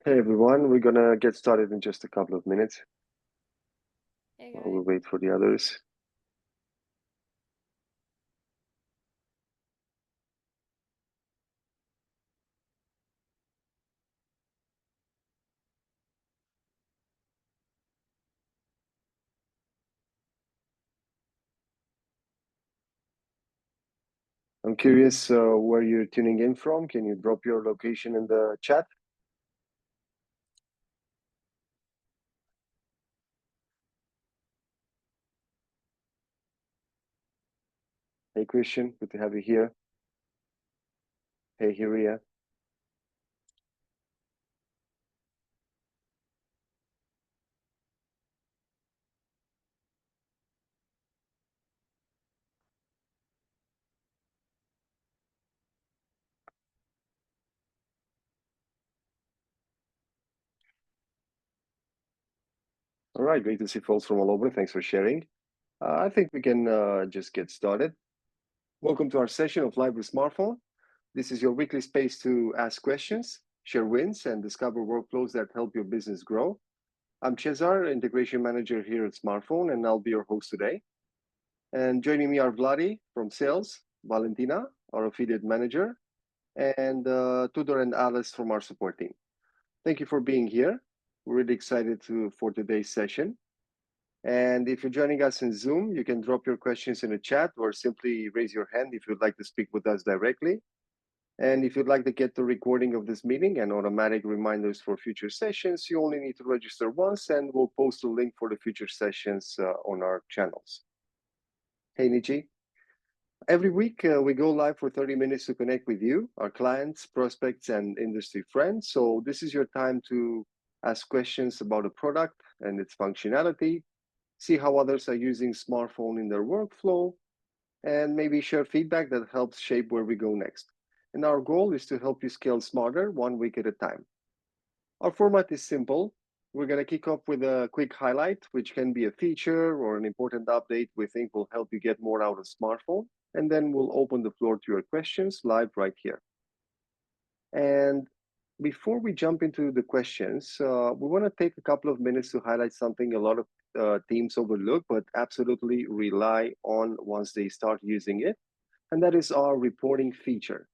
Hey everyone, we're gonna get started in just a couple of minutes. Hey While we guys. wait for the others. I'm curious where you're tuning in from. Can you drop your location in the chat? Hey Christian, good to have you here. Hey Hiria. All right, great to see folks from all over. Thanks for sharing. I think we can just get started. Welcome to our session of Live with Smartphone. This is your weekly space to ask questions, share wins, and discover workflows that help your business grow. I'm Cesar, Integration Manager here at Smartphone, and I'll be your host today. And joining me are Vladi from sales, Valentina, our affiliate manager, and Tudor and Alice from our support team. Thank you for being here. We're really excited for today's session. And if you're joining us in Zoom, you can drop your questions in the chat or simply raise your hand if you'd like to speak with us directly. And if you'd like to get the recording of this meeting and automatic reminders for future sessions, you only need to register once and we'll post a link for the future sessions on our channels. Hey, Niji. Every week, we go live for 30 minutes to connect with you, our clients, prospects, and industry friends. So this is your time to ask questions about a product and its functionality, see how others are using smartphone in their workflow, and maybe share feedback that helps shape where we go next. And our goal is to help you scale smarter 1 week at a time. Our format is simple. We're going to kick off with a quick highlight, which can be a feature or an important update we think will help you get more out of smartphone. And then we'll open the floor to your questions live right here. And before we jump into the questions, we want to take a couple of minutes to highlight something a lot of teams overlook, but absolutely rely on once they start using it. And that is our reporting feature.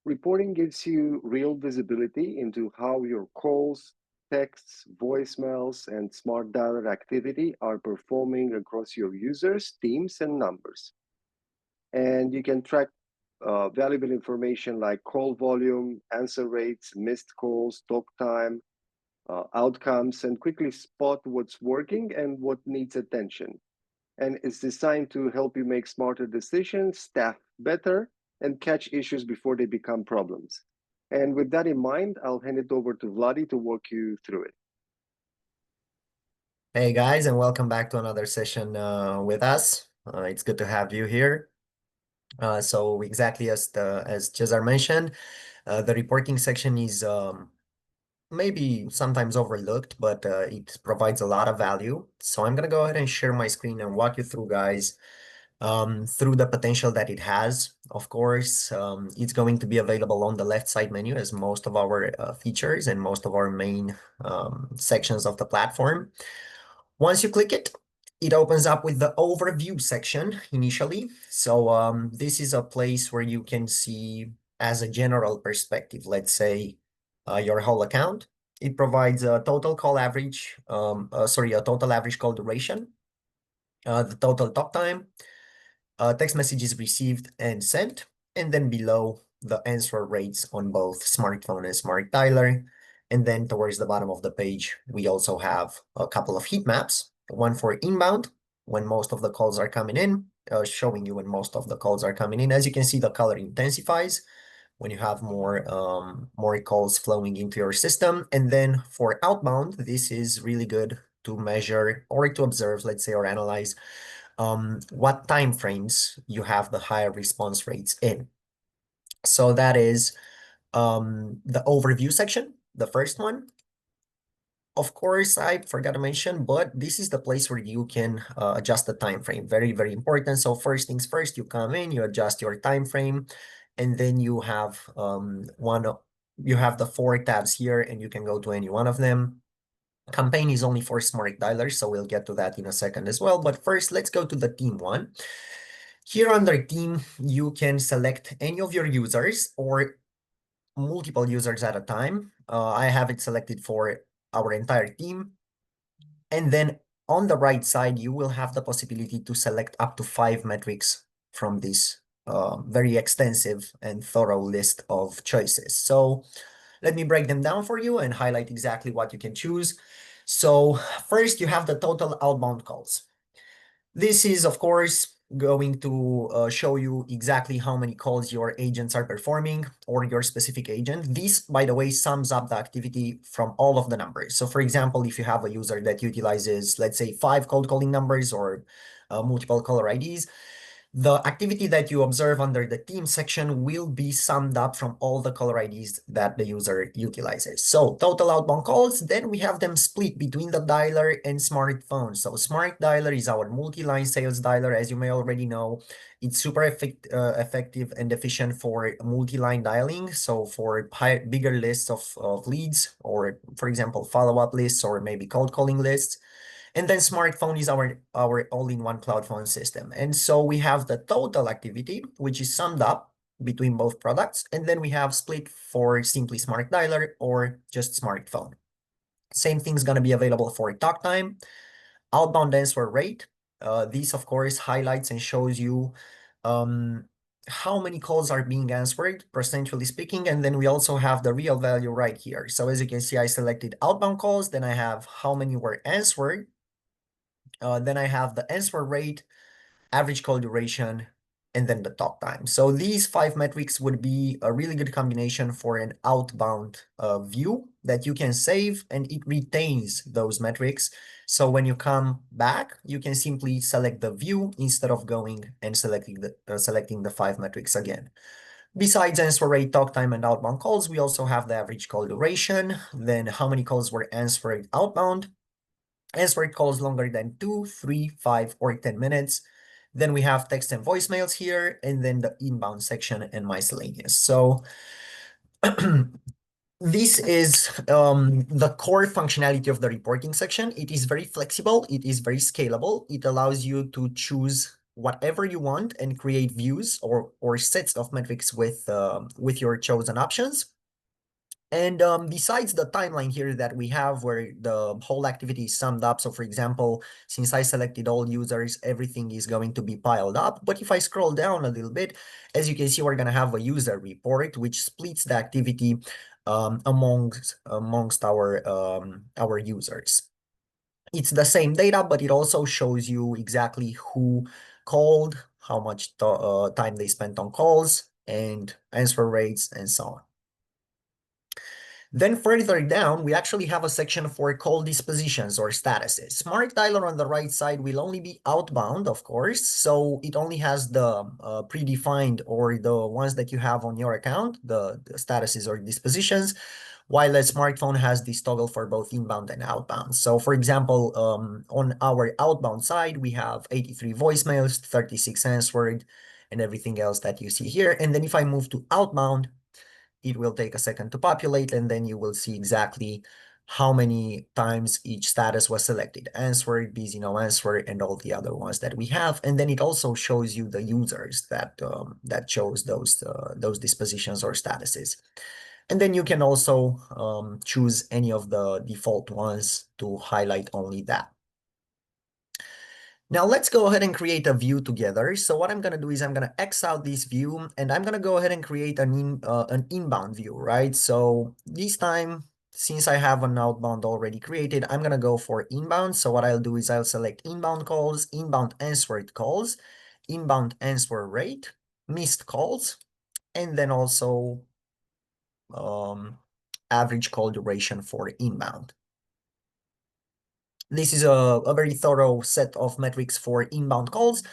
Reporting gives you real visibility into how your calls, texts, voicemails, and smrtDialer activity are performing across your users, teams, and numbers. And you can track valuable information like call volume, answer rates, missed calls, talk time, outcomes, and quickly spot what's working and what needs attention. And it's designed to help you make smarter decisions, staff better, and catch issues before they become problems. And with that in mind, I'll hand it over to Vladi to walk you through it. Hey guys, and welcome back to another session with us. It's good to have you here. So exactly as Cesar mentioned, the reporting section is maybe sometimes overlooked, but it provides a lot of value. So I'm gonna go ahead and share my screen and walk you through, guys, through the potential that it has. Of course, it's going to be available on the left side menu as most of our features and most of our main sections of the platform. Once you click it, it opens up with the overview section initially. So this is a place where you can see as a general perspective, let's say your whole account. It provides a total call average, a total average call duration, the total talk time, text messages received and sent, and then below the answer rates on both smartphone and smrtDialer. And then towards the bottom of the page, we also have a couple of heat maps, one for inbound, when most of the calls are coming in, showing you when most of the calls are coming in. As you can see, the color intensifies when you have more calls flowing into your system. And then for outbound, this is really good to measure or to observe, let's say, or analyze what time frames you have the higher response rates in. So that is the overview section, the first one. Of course, I forgot to mention, but this is the place where you can adjust the time frame. Very, very important. So first things first, you come in, you adjust your time frame, and then you have one You have the 4 tabs here, and you can go to any one of them. Campaign is only for smrtDialer, so we'll get to that in a second as well. But first, let's go to the team one. Here under team, you can select any of your users or multiple users at a time. I have it selected for our entire team. And then on the right side, you will have the possibility to select up to 5 metrics from this very extensive and thorough list of choices. So let me break them down for you and highlight exactly what you can choose. So first, you have the total outbound calls. This is, of course, going to show you exactly how many calls your agents are performing or your specific agent. This, by the way, sums up the activity from all of the numbers. So for example, if you have a user that utilizes, let's say, 5 cold calling numbers or multiple caller IDs, the activity that you observe under the team section will be summed up from all the caller IDs that the user utilizes. So total outbound calls, then we have them split between the dialer and smartphone. So smrtDialer is our multi-line sales dialer, as you may already know. It's super effective and efficient for multi-line dialing. So for bigger lists of leads, or for example, follow-up lists, or maybe cold calling lists. And then smartphone is our all-in-one cloud phone system. And so we have the total activity, which is summed up between both products. And then we have split for simply smrtDialer or just smartphone. Same thing's going to be available for talk time, outbound answer rate. This, of course, highlights and shows you how many calls are being answered, percentually speaking. And then we also have the real value right here. So as you can see, I selected outbound calls. Then I have how many were answered. Then I have the answer rate, average call duration, and then the talk time. So these 5 metrics would be a really good combination for an outbound view that you can save, and it retains those metrics. So when you come back, you can simply select the view instead of going and selecting the 5 metrics again. Besides answer rate, talk time, and outbound calls, we also have the average call duration, then how many calls were answered outbound, answered calls longer than 2, 3, 5, or 10 minutes. Then we have text and voicemails here, and then the inbound section and miscellaneous. So this is the core functionality of the reporting section. It is very flexible. It is very scalable. It allows you to choose whatever you want and create views or sets of metrics with your chosen options. And besides the timeline here that we have where the whole activity is summed up, so for example, since I selected all users, everything is going to be piled up. But if I scroll down a little bit, as you can see, we're going to have a user report, which splits the activity amongst our users. It's the same data, but it also shows you exactly who called, how much time they spent on calls, and answer rates, and so on. Then further down, we actually have a section for call dispositions or statuses. smrtDialer on the right side will only be outbound, of course. So it only has the predefined or the ones that you have on your account, the statuses or dispositions, while a smartphone has this toggle for both inbound and outbound. So for example, on our outbound side, we have 83 voicemails, 36 answered, and everything else that you see here. And then if I move to outbound, it will take a second to populate, and then you will see exactly how many times each status was selected. Answer, busy, no answer, and all the other ones that we have. And then it also shows you the users that chose those dispositions or statuses. And then you can also choose any of the default ones to highlight only that. Now let's go ahead and create a view together. So what I'm going to do is I'm going to X out this view, and I'm going to go ahead and create an inbound view, right? So this time, since I have an outbound already created, I'm going to go for inbound. So what I'll do is I'll select inbound calls, inbound answered calls, inbound answer rate, missed calls, and then also average call duration for inbound. This is a very thorough set of metrics for inbound calls.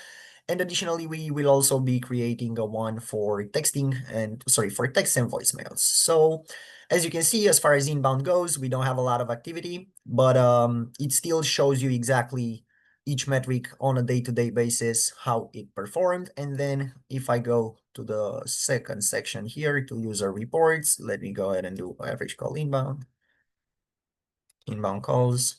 And additionally, we will also be creating a one for texting and for text and voicemails. So as you can see, as far as inbound goes, we don't have a lot of activity, but it still shows you exactly each metric on a day-to-day basis, how it performed. And then if I go to the second section here to user reports, let me go ahead and do average call inbound calls,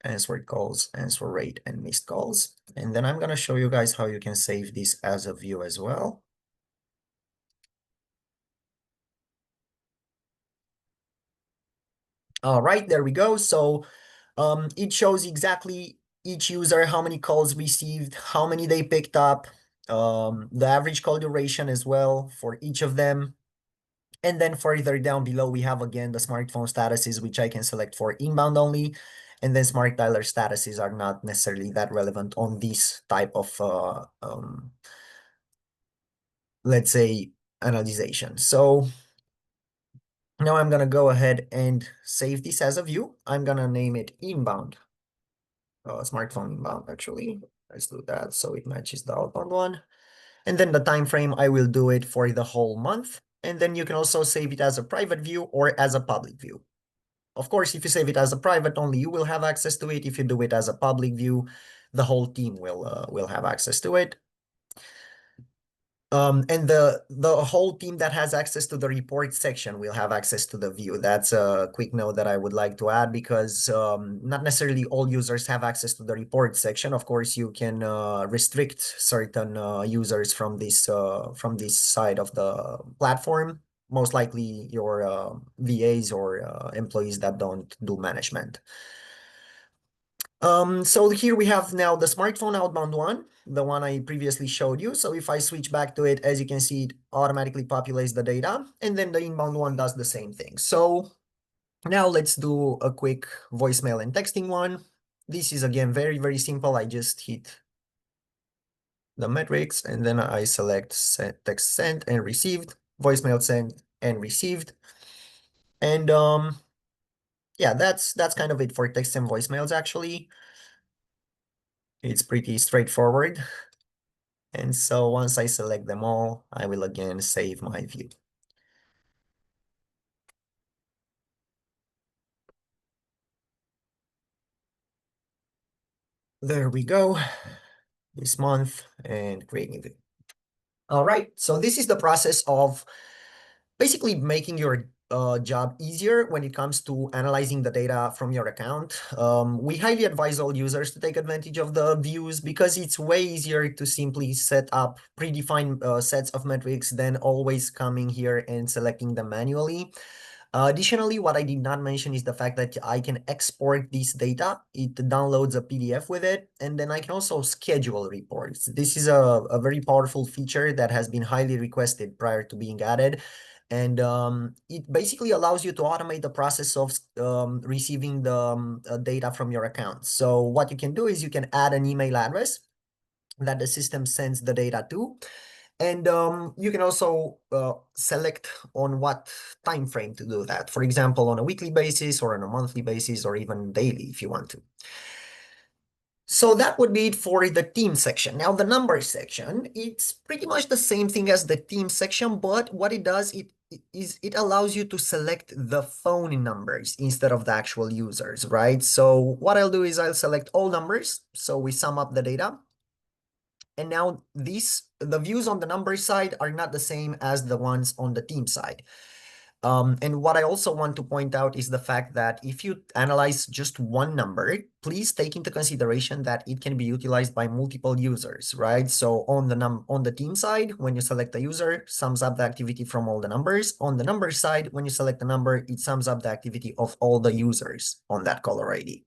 answered calls, answer rate, and missed calls. And then I'm going to show you guys how you can save this as a view as well. All right, there we go. So it shows exactly each user, how many calls received, how many they picked up, the average call duration as well for each of them. And then further down below, we have again the smartphone statuses, which I can select for inbound only. And then smrtDialer statuses are not necessarily that relevant on this type of, let's say, analyzation. So now I'm going to go ahead and save this as a view. I'm going to name it inbound. Smartphone inbound, actually. Let's do that so it matches the outbound one. And then the time frame, I will do it for the whole month. And then you can also save it as a private view or as a public view. Of course, if you save it as a private, only you will have access to it. If you do it as a public view, the whole team will have access to it. And the whole team that has access to the report section will have access to the view. That's a quick note that I would like to add because not necessarily all users have access to the report section. Of course, you can restrict certain users from this side of the platform. Most likely your VAs or employees that don't do management. So here we have now the smartphone outbound one, the one I previously showed you. So if I switch back to it, as you can see, it automatically populates the data, and then the inbound one does the same thing. So now let's do a quick voicemail and texting one. This is again very, very simple. I just hit the metrics and then I select text sent and received, voicemail sent and received. And yeah, that's kind of it for text and voicemails actually. It's pretty straightforward. And so once I select them all, I will again save my view. There we go. This month and creating view. All right, so this is the process of basically making your job easier when it comes to analyzing the data from your account. We highly advise all users to take advantage of the views because it's way easier to simply set up predefined sets of metrics than always coming here and selecting them manually. Additionally, what I did not mention is the fact that I can export this data. It downloads a PDF with it, and then I can also schedule reports. This is a very powerful feature that has been highly requested prior to being added. And it basically allows you to automate the process of receiving the data from your account. So what you can do is you can add an email address that the system sends the data to. And you can also select on what time frame to do that. For example, on a weekly basis or on a monthly basis or even daily if you want to. So that would be it for the team section. Now the numbers section, it's pretty much the same thing as the team section, but what it does, it allows you to select the phone numbers instead of the actual users, right? So what I'll do is I'll select all numbers. So we sum up the data. And now the views on the number side are not the same as the ones on the team side. And what I also want to point out is the fact that if you analyze just one number, please take into consideration that it can be utilized by multiple users, right? So on the team side, when you select a user, sums up the activity from all the numbers. On the number side, when you select a number, it sums up the activity of all the users on that caller ID.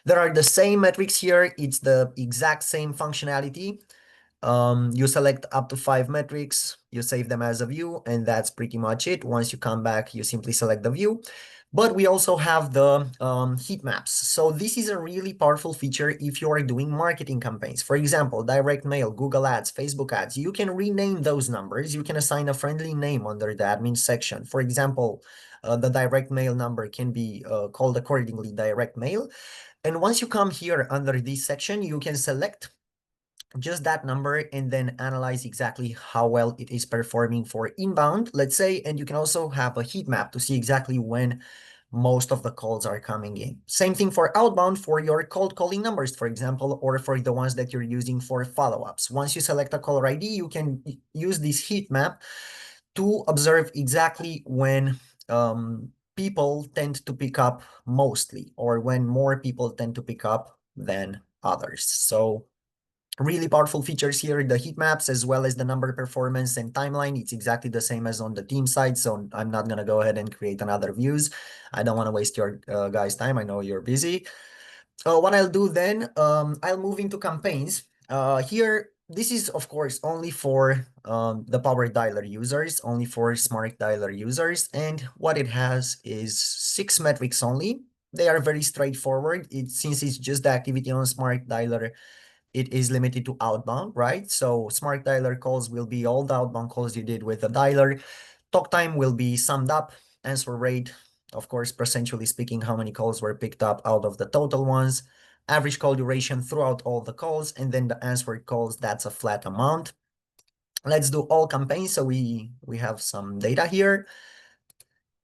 There are the same metrics here. It's the exact same functionality. You select up to 5 metrics, you save them as a view, and that's pretty much it. Once you come back, you simply select the view. But we also have the heat maps. So this is a really powerful feature if you are doing marketing campaigns. For example, direct mail, Google Ads, Facebook ads. You can rename those numbers. You can assign a friendly name under the admin section. For example, the direct mail number can be called accordingly direct mail. And once you come here under this section, you can select just that number and then analyze exactly how well it is performing for inbound, let's say, and you can also have a heat map to see exactly when most of the calls are coming in. Same thing for outbound for your cold calling numbers, for example, or for the ones that you're using for follow-ups. Once you select a caller ID, you can use this heat map to observe exactly when people tend to pick up mostly, or when more people tend to pick up than others. So really powerful features here, the heat maps, as well as the number performance and timeline. It's exactly the same as on the team side, so I'm not going to go ahead and create another views. I don't want to waste your guys' time. I know you're busy. What I'll do then, I'll move into campaigns. Here, this is, of course, only for the powerDialer users, only for smrtDialer users. And what it has is 6 metrics only. They are very straightforward. Since it's just the activity on smrtDialer, it is limited to outbound, right? So smrtDialer calls will be all the outbound calls you did with the dialer. Talk time will be summed up, answer rate, of course, percentually speaking, how many calls were picked up out of the total ones, average call duration throughout all the calls, and then the answered calls, that's a flat amount. Let's do all campaigns so we have some data here.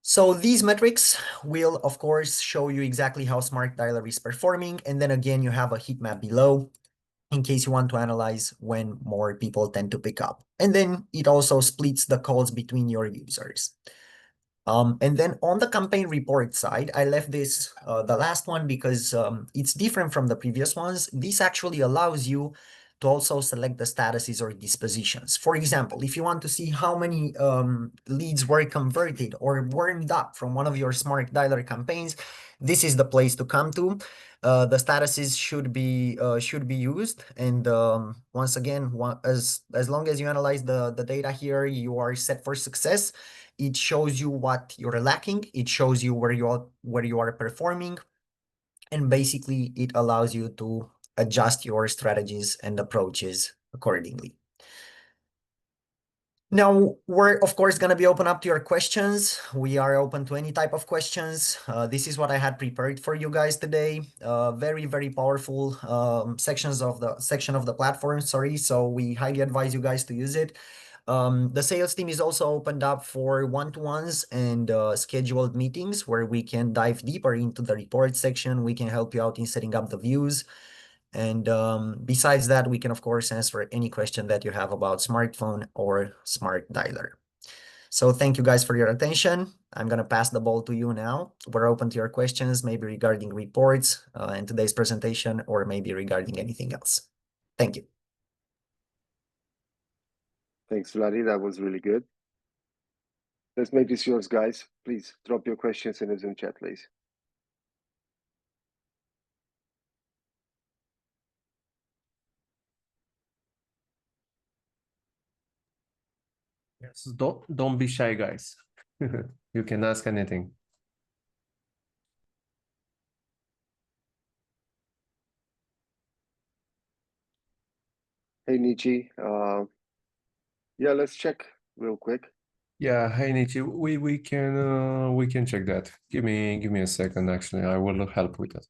So these metrics will, of course, show you exactly how smrtDialer is performing. And then again, you have a heat map below in case you want to analyze when more people tend to pick up. And then it also splits the calls between your users. And then on the campaign report side, I left this, the last one, because it's different from the previous ones. This actually allows you to also select the statuses or dispositions. For example, if you want to see how many leads were converted or warmed up from one of your smrtDialer campaigns, this is the place to come to. The statuses should be used, and once again, as long as you analyze the data here, you are set for success. It shows you what you're lacking. It shows you where you are performing, and basically it allows you to adjust your strategies and approaches accordingly. Now, we're, of course, going to be open up to your questions. We are open to any type of questions. This is what I had prepared for you guys today. Very, very powerful section of the platform, sorry. So we highly advise you guys to use it. The sales team is also opened up for one-to-ones and scheduled meetings where we can dive deeper into the report section. We can help you out in setting up the views. And besides that, we can, of course, answer any question that you have about smartphone or smrtDialer. So thank you guys for your attention. I'm going to pass the ball to you now. We're open to your questions, maybe regarding reports in today's presentation, or maybe regarding anything else. Thank you. Thanks, Vladi. That was really good. Let's make this yours, guys. Please drop your questions in the Zoom chat, please. Yes, don't be shy, guys. You can ask anything. Hey, Nietzsche. Yeah, let's check real quick. Yeah, hey Nietzsche, we can check that. Give me a second, actually. I will help with that.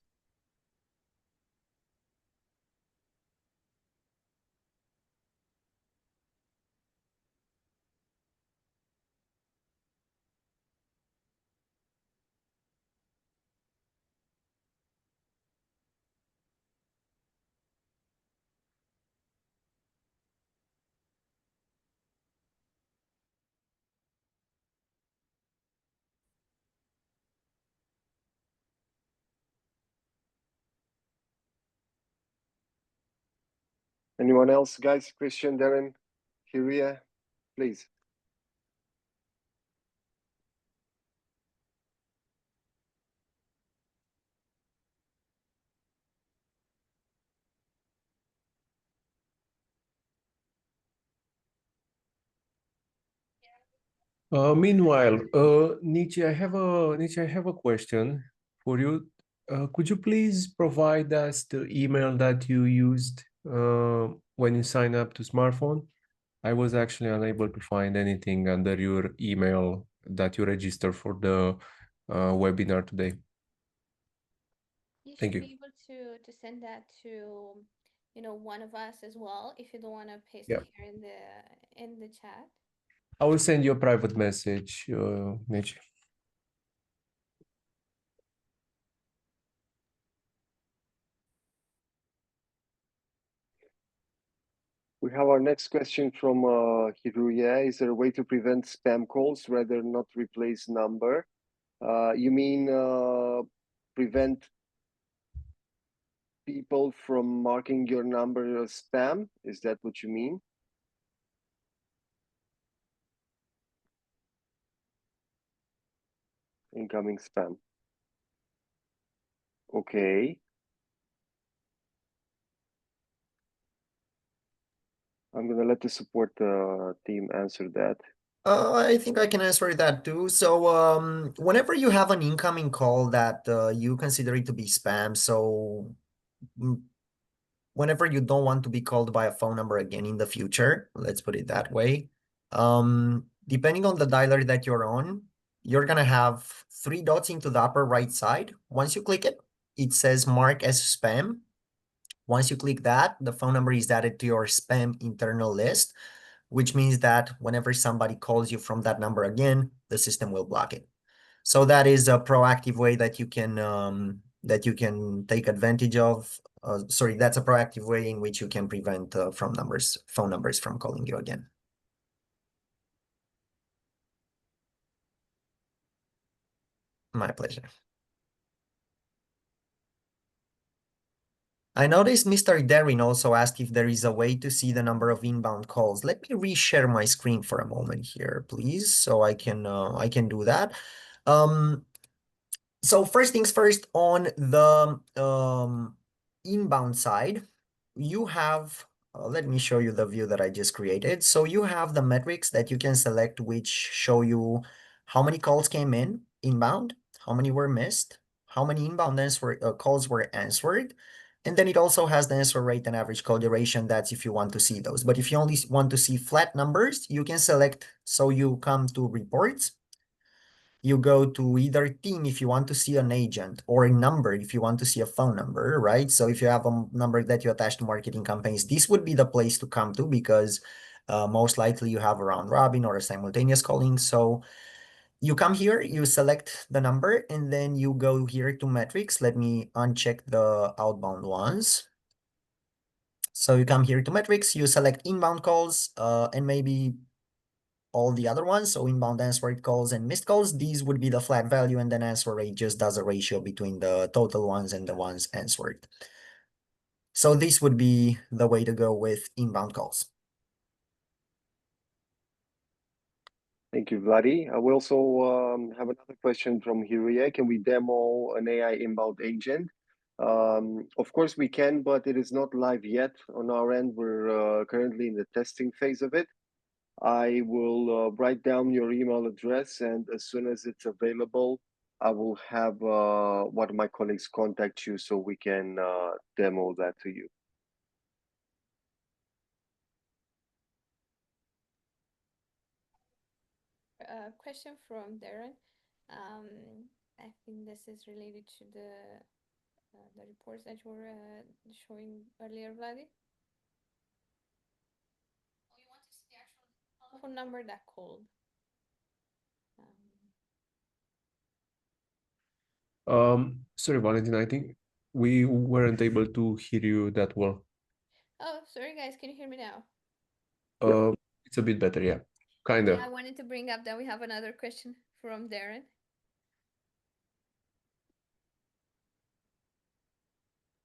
Anyone else, guys? Christian, Darren, Kyria, please. Meanwhile, Nietzsche, I have a question for you. Could you please provide us the email that you used when you sign up to smartphone? I was actually unable to find anything under your email that you registered for the webinar today. You Thank should you. be able to send that to, one of us as well, if you don't want to paste Yeah. it here in the chat. I will send you a private message, Nietzsche. We have our next question from Hiruya. Is there a way to prevent spam calls rather not replace number? You mean prevent people from marking your number as spam? Is that what you mean? Incoming spam. Okay. I'm gonna let the support team answer that. I think I can answer that too. So, whenever you have an incoming call that you consider it to be spam, so whenever you don't want to be called by a phone number again in the future, let's put it that way, depending on the dialer that you're on, you're gonna have three dots into the upper right side. Once you click it, it says mark as spam. Once you click that, the phone number is added to your spam internal list, which means that whenever somebody calls you from that number again, the system will block it. So that is a proactive way that you can take advantage of. Sorry, that's a proactive way in which you can prevent phone numbers from calling you again. My pleasure. I noticed Mr. Darin also asked if there is a way to see the number of inbound calls. Let me reshare my screen for a moment here, please, so I can do that. So first things first, on the inbound side, you have, let me show you the view that I just created. So you have the metrics that you can select, which show you how many calls came in inbound, how many were missed, how many inbound calls were answered. And then it also has the answer rate and average call duration. That's if you want to see those. But if you only want to see flat numbers, you can select. So you come to reports. You go to either team if you want to see an agent, or a number if you want to see a phone number, right? So if you have a number that you attach to marketing campaigns, this would be the place to come to, because most likely you have a round robin or a simultaneous calling. So you come here, you select the number, and then you go here to metrics. Let me uncheck the outbound ones. So you come here to metrics, you select inbound calls, and maybe all the other ones. So inbound answered calls and missed calls, these would be the flat value, and then answer rate just does a ratio between the total ones and the ones answered. So this would be the way to go with inbound calls. Thank you, Vladi. We also have another question from Hiruya. Can we demo an AI inbound agent? Of course we can, but it is not live yet on our end. We're currently in the testing phase of it. I will write down your email address, and as soon as it's available, I will have one of my colleagues contact you so we can demo that to you. Question from Darren. I think this is related to the reports that you were showing earlier, Vladi. Oh, you want to see the actual telephone number that called. Sorry, Valentina, I think we weren't able to hear you that well. Oh, sorry guys, can you hear me now? It's a bit better, yeah. Kind of. Yeah, I wanted to bring up that we have another question from Darren.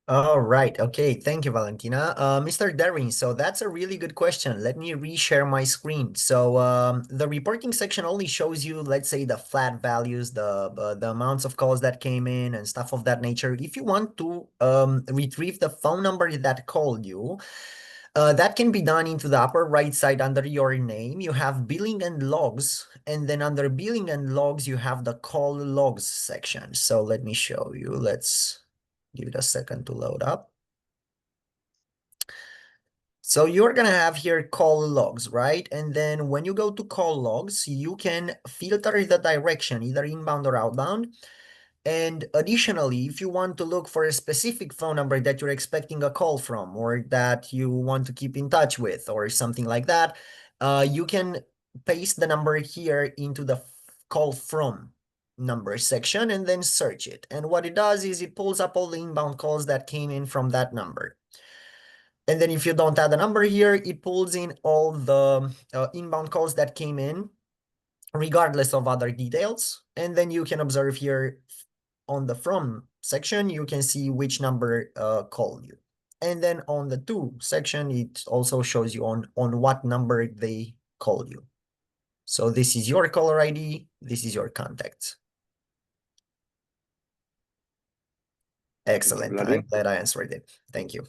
All right. Okay. Thank you, Valentina. Mr. Darin, so that's a really good question. Let me reshare my screen. So the reporting section only shows you, let's say, the flat values, the amounts of calls that came in and stuff of that nature. If you want to retrieve the phone number that called you, that can be done into the upper right side under your name. You have billing and logs, and then under billing and logs, you have the call logs section. So let me show you. Let's give it a second to load up. So you're gonna have here call logs, right? And then when you go to call logs, you can filter the direction, either inbound or outbound. And additionally, if you want to look for a specific phone number that you're expecting a call from, or that you want to keep in touch with, or something like that, you can paste the number here into the call from number section and then search it. And what it does is it pulls up all the inbound calls that came in from that number. And then if you don't add a number here, it pulls in all the inbound calls that came in, regardless of other details. And then you can observe here on the from section, you can see which number called you. And then on the to section, it also shows you on what number they called you. So this is your caller ID, this is your contact. Excellent. I'm glad I answered it. Thank you.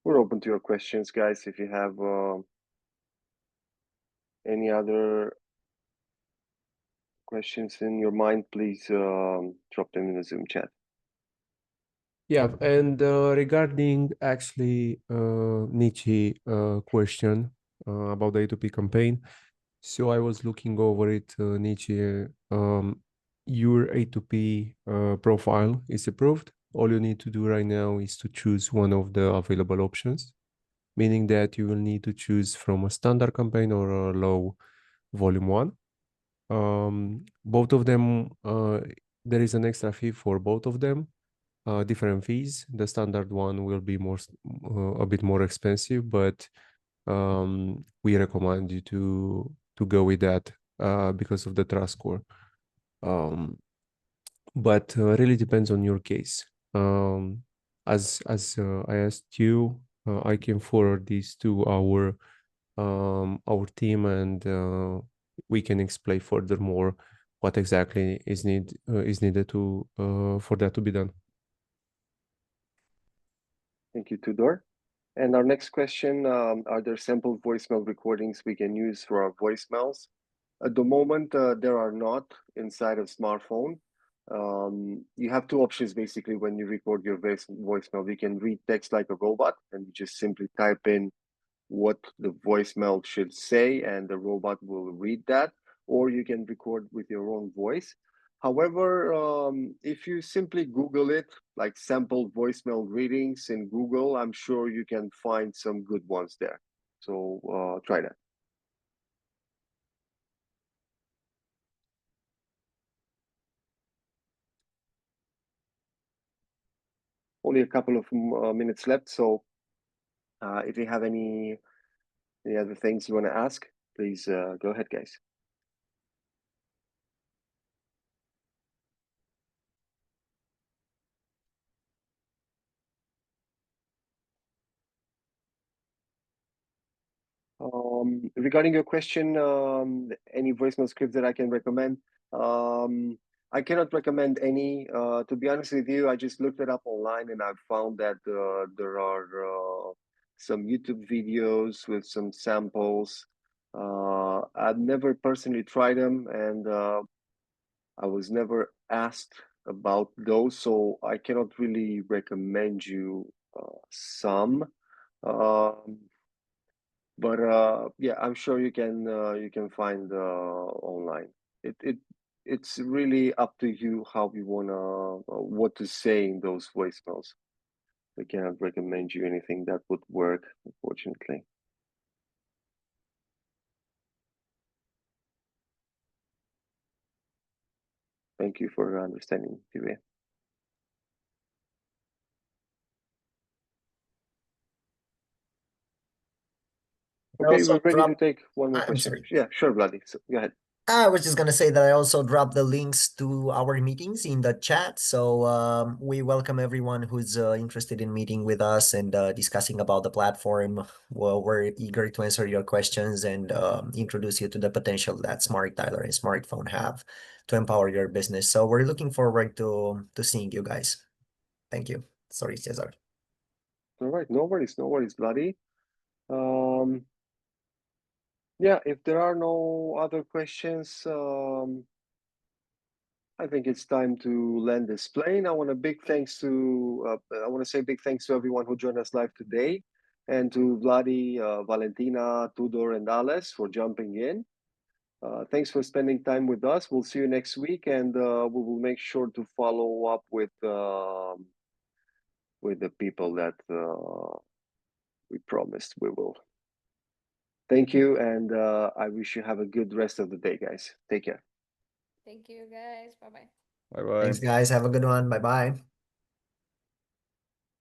We're open to your questions, guys. If you have any other questions in your mind, please drop them in the Zoom chat. Yeah, and regarding actually Nietzsche question about the A2P campaign, so I was looking over it, Nietzsche. Your A2P profile is approved. All you need to do right now is to choose one of the available options, meaning that you will need to choose from a standard campaign or a low volume one. Both of them, there is an extra fee for both of them, different fees. The standard one will be a bit more expensive, but we recommend you to go with that because of the trust score. But really depends on your case. As I asked you, I can forward this to our team, and we can explain furthermore what exactly is needed to for that to be done. Thank you, Tudor. And our next question, are there sample voicemail recordings we can use for our voicemails? At the moment, there are not inside of smartphone. You have two options basically when you record your voicemail. You can read text like a robot and you just simply type in what the voicemail should say and the robot will read that, or you can record with your own voice. However, if you simply Google it, like sample voicemail readings in Google, I'm sure you can find some good ones there. So try that. Only a couple of minutes left, so if you have any other things you want to ask, please go ahead, guys. Regarding your question, any voicemail scripts that I can recommend? I cannot recommend any. To be honest with you, I just looked it up online and I found that there are some YouTube videos with some samples. I've never personally tried them, and I was never asked about those, so I cannot really recommend you some. But yeah, I'm sure you can find online. It's really up to you how you wanna what to say in those voicemails. I cannot recommend you anything that would work, unfortunately. Thank you for understanding, Tivia. Okay, we're ready to take one more question. Sorry. Yeah, sure, Vladi. So go ahead. I was just going to say that I also dropped the links to our meetings in the chat. So we welcome everyone who's interested in meeting with us and discussing about the platform. Well, we're eager to answer your questions and introduce you to the potential that smrtDialer and smartphone have to empower your business. So we're looking forward to seeing you guys. Thank you. Sorry, Cesar. All right, no worries, Vladi. Yeah, if there are no other questions, I think it's time to land this plane. I want to say big thanks to everyone who joined us live today, and to Vladi, Valentina, Tudor, and Ales for jumping in. Thanks for spending time with us. We'll see you next week, and we will make sure to follow up with with the people that we promised we will. Thank you, and I wish you have a good rest of the day, guys. Take care. Thank you, guys. Bye bye. Bye bye. Thanks, guys. Have a good one. Bye bye.